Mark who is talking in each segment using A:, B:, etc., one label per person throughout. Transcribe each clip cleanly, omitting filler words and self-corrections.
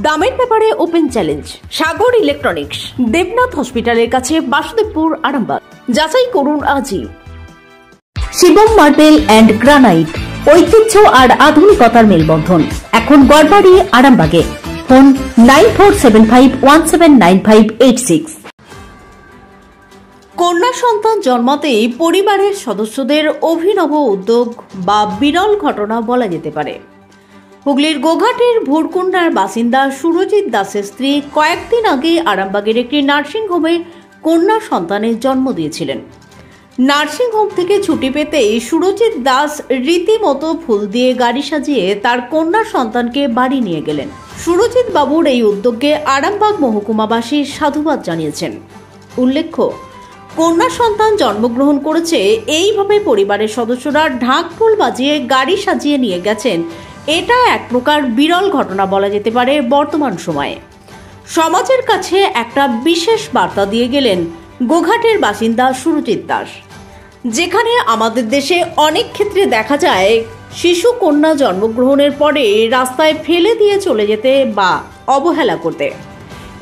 A: দামের ব্যাপারে open challenge সাগর electronics, Debnath হসপিটালের কাছে, বাসুদেবপুর, আরামবাগ। যাচাই করুন আজই। শিবম মার্বেল অ্যান্ড গ্রানাইট, ঐতিহ্য আর আধুনিকতার মেলবন্ধন, এখন গড়বাড়ি, আরামবাগে। ফোন 9475179586। কন্যা সন্তান জন্মাতেই পরিবারের সদস্যদের অভিনব উদ্যোগ বা বিরল ঘটনা বলা যেতে পারে। হুগলির গোঘাটের ভুরকুন্ডার বাসিন্দা সুরজিৎ দাসের স্ত্রী কয়েকদিন আগে আরামবাগের একটি নার্সিংহোমে কন্যা সন্তানের জন্ম দিয়েছিলেন। নার্সিংহোম থেকে ছুটি পেতেই সুরজিৎ দাস রীতিমতো ফুল দিয়ে গাড়ি সাজিয়ে তার কন্যা সন্তানকে বাড়ি নিয়ে গেলেন। সুরজিৎ বাবুর এই উদ্যোগকে আরামবাগ মহকুমাবাসী সাধুবাদ জানিয়েছেন। উল্লেখ্য, কন্যা সন্তান জন্মগ্রহণ করেছে, এইভাবে পরিবারের সদস্যরা ঢাক ঢোল বাজিয়ে গাড়ি সাজিয়ে নিয়ে গেছেন। এটা এক প্রকার বিরল ঘটনা বলা যেতে পারে বর্তমান সময়ে। সমাজের কাছে একটা বিশেষ বার্তা দিয়ে গেলেন গোঘাটের বাসিন্দা সুরজিৎ দাস। যেখানে আমাদের দেশে অনেক ক্ষেত্রে দেখা যায় শিশু কন্যা জন্মগ্রহণের পরে রাস্তায় ফেলে দিয়ে চলে যেতে বা অবহেলা করতে,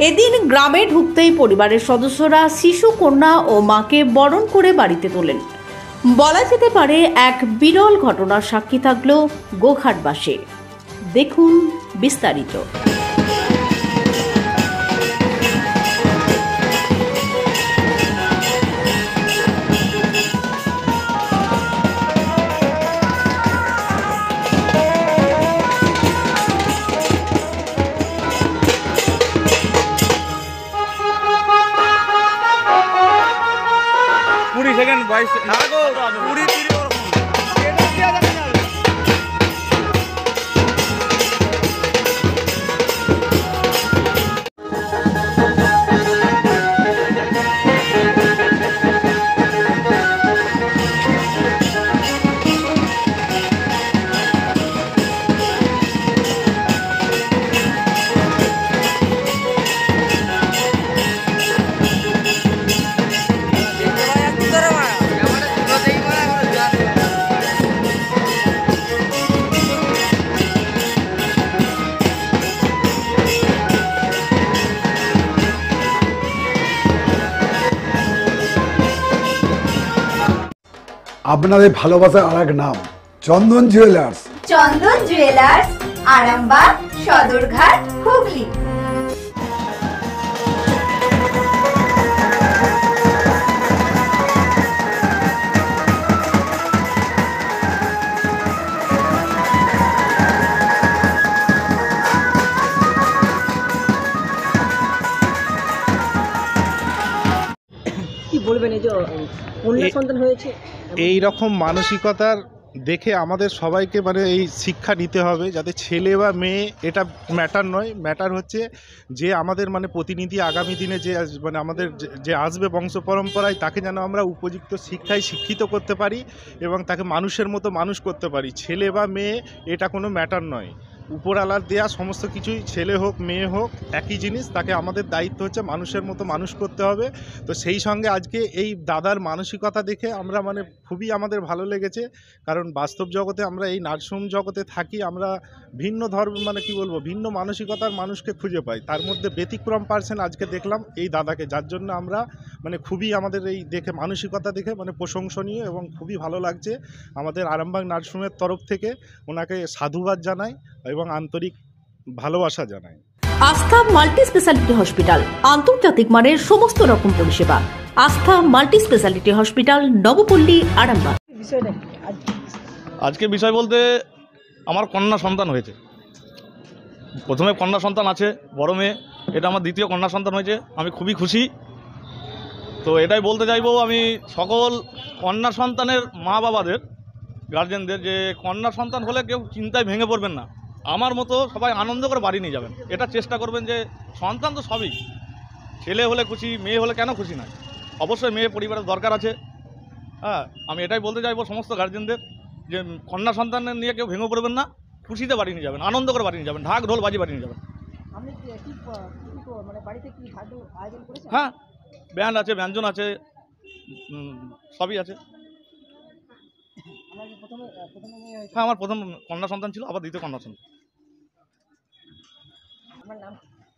A: এদিন গ্রামে ঢুকতেই পরিবারের সদস্যরা শিশু কন্যা ও মাকে বরণ করে বাড়িতে তোলেন। বলা যেতে পারে এক বিরল ঘটনার সাক্ষী থাকলো গোঘাটবাসী। দেখুন বিস্তারিত।
B: সেকেন্ড 22 না গো 20 30 ওরকম এটা কি আছে না।
C: আপনাদের ভালোবাসার আর এক নাম চন্দন জুয়েলার্স।
D: চন্দন জুয়েলার্স, আরামবাগ, সদরঘাট, হুগলি।
E: কি বলবেন, এই যে কন্যা সন্তান হয়েছে,
F: এই রকম মানসিকতার দেখে আমাদের সবাইকে মানে এই শিক্ষা নিতে হবে, যাতে ছেলে বা মেয়ে এটা ম্যাটার নয়। ম্যাটার হচ্ছে যে আমাদের মানে প্রতিনিধি আগামী দিনে যে মানে আমাদের যে আসবে বংশ পরম্পরায়, তাকে যেন আমরা উপযুক্ত শিক্ষায় শিক্ষিত করতে পারি এবং তাকে মানুষের মতো মানুষ করতে পারি। ছেলে বা মেয়ে এটা কোনো ম্যাটার নয়। উপরওয়ালার দেয়া সমস্ত কিছুই, ছেলে হোক মেয়ে হোক একই জিনিস। তাকে আমাদের দায়িত্ব হচ্ছে মানুষের মতো মানুষ করতে হবে। তো সেই সঙ্গে আজকে এই দাদার মানসিকতা দেখে আমরা মানে খুবই আমাদের ভালো লেগেছে। কারণ বাস্তব জগতে আমরা এই নার্সিংহোম জগতে থাকি, আমরা ভিন্ন ধর্ম মানে কি বলবো, ভিন্ন মানসিকতার মানুষকে খুঁজে পাই। তার মধ্যে ব্যতিক্রম পার্সন আজকে দেখলাম এই দাদাকে, যার জন্য আমরা মানে খুবই আমাদের এই দেখে মানসিকতা দেখে মানে প্রশংসনীয় এবং খুবই ভালো লাগছে। আমাদের আরামবাগ নার্সিংহোমের তরফ থেকে ওনাকে সাধুবাদ জানাই এবং আন্তরিক ভালোবাসা জানাই।
A: আস্থা মাল্টি স্পেশালিটি হসপিটাল, আন্তর্জাতিক মানের সমস্ত রকম পরিষেবা। আস্থা multi speciality hospital, Nabapalli, Arambagh.
B: আজকে বিষয় বলতে আমার কন্যা সন্তান হয়েছে। প্রথমে কন্যা সন্তান আছে, বড় মেয়ে, এটা আমার দ্বিতীয় কন্যা সন্তান হয়েছে। আমি খুবই খুশি। তো এটাই বলতে চাইবো আমি সকল কন্যা সন্তানের মা বাবাদের, গার্জেনদের, যে কন্যা সন্তান হলে কেউ চিন্তায় ভেঙে পড়বেন না। আমার মতো সবাই আনন্দ করে বাড়ি নিয়ে যাবেন। এটা চেষ্টা করবেন যে সন্তান তো সবই, ছেলে হলে খুশি, মেয়ে হলে কেন খুশি নয়। অবশ্যই মেয়ে পরিবারের দরকার আছে। হ্যাঁ, আমি এটাই বলতে চাইবো সমস্ত গার্জেনদের যে কন্যা সন্তানের নিয়ে কেউ ভেঙে পড়বেন না, খুশিতে বাড়ি নিয়ে যাবেন, আনন্দ করে বাড়ি নিয়ে যাবেন, ঢাক ঢোল বাজি বাড়ি নিয়ে যাবেন। হ্যাঁ, ব্যান্ড আছে, ব্যঞ্জন আছে, সবই আছে। হ্যাঁ, আমার প্রথম কন্যা সন্তান ছিল, আবার দ্বিতীয় কন্যা সন্তান।
E: আপনার নাম?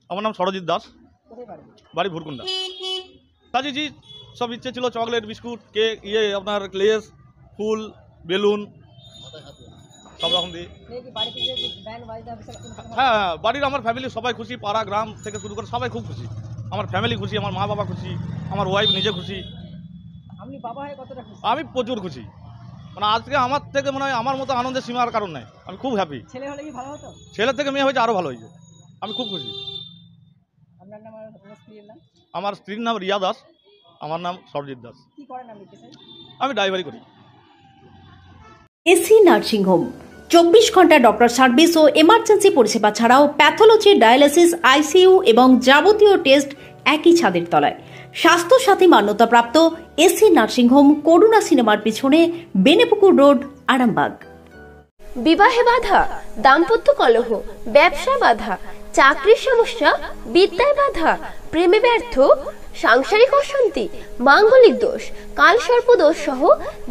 B: আমার নাম সরজিৎ দাস,
E: কোথায় বাড়ি?
B: বাড়ি ভুরকুন্ডা। কাজী সব ইচ্ছে ছিল, চকলেট, বিস্কুট, কেক, আপনার লেস, ফুল, বেলুন সব রকম দিয়ে।
E: কি বাড়িতে যে ব্যান্ড বাজনা বিশাল
B: হ্যাঁ, বাড়ির আমার ফ্যামিলি সবাই খুশি, পাড়া গ্রাম থেকে শুরু করে সবাই খুব খুশি। আমার ফ্যামিলি খুশি, আমার মা বাবা খুশি, আমার ওয়াইফ নিজে খুশি।
E: আপনি বাবা হয়ে কতটা খুশি?
B: আমি প্রচুর খুশি, মানে আজকে আমার থেকে মনে হয় আমার মতো আনন্দের সীমার কারণ নাই। আমি খুব হ্যাপি।
E: ছেলে হলে কি ভালো হতো?
B: ছেলের থেকে মেয়ে হয়েছে আরও ভালো হয়েছে, আমি খুব খুশি।
E: আপনার নাম আর আপনার স্ত্রীর নাম?
B: আমার স্ত্রীর নাম রিয়া দাস, আমার নাম সরজিৎ দাস।
E: কি করেন আপনি পেশায়?
B: আমি ড্রাইভারি করি।
A: এসি নার্সিংহোম 24 ঘন্টা ডক্টর সার্ভিস ও এমার্জেন্সি পরিষেবা ছাড়াও প্যাথোলজি, ডায়ালিসিস, আইসিইউ এবং যাবতীয় টেস্ট একই ছাদের তলায়। স্বাস্থ্য সাথী মান্যতাপ্রাপ্ত এসি নার্সিংহোম, করুণা সিনেমার পিছনে, বেনেপুকুর রোড, আরামবাগ।
G: বিবাহে বাধা, দাম্পত্য কলহ, ব্যবসা বাধা, চাকরির সমস্যা, বিদ্যায় বাধা, প্রেমে ব্যর্থ, সাংসারিক অশান্তি, মাঙ্গলিক দোষ, কালসর্প দোষ সহ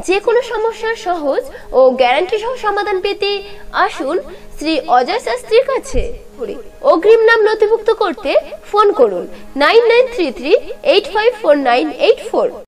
G: যে কোনো সমস্যার সহজ ও গ্যারান্টি সহ সমাধান পেতে আসুন শ্রী অজয় শাস্ত্রীর কাছে। অগ্রিম নাম নথিভুক্ত করতে ফোন করুন 9933854984।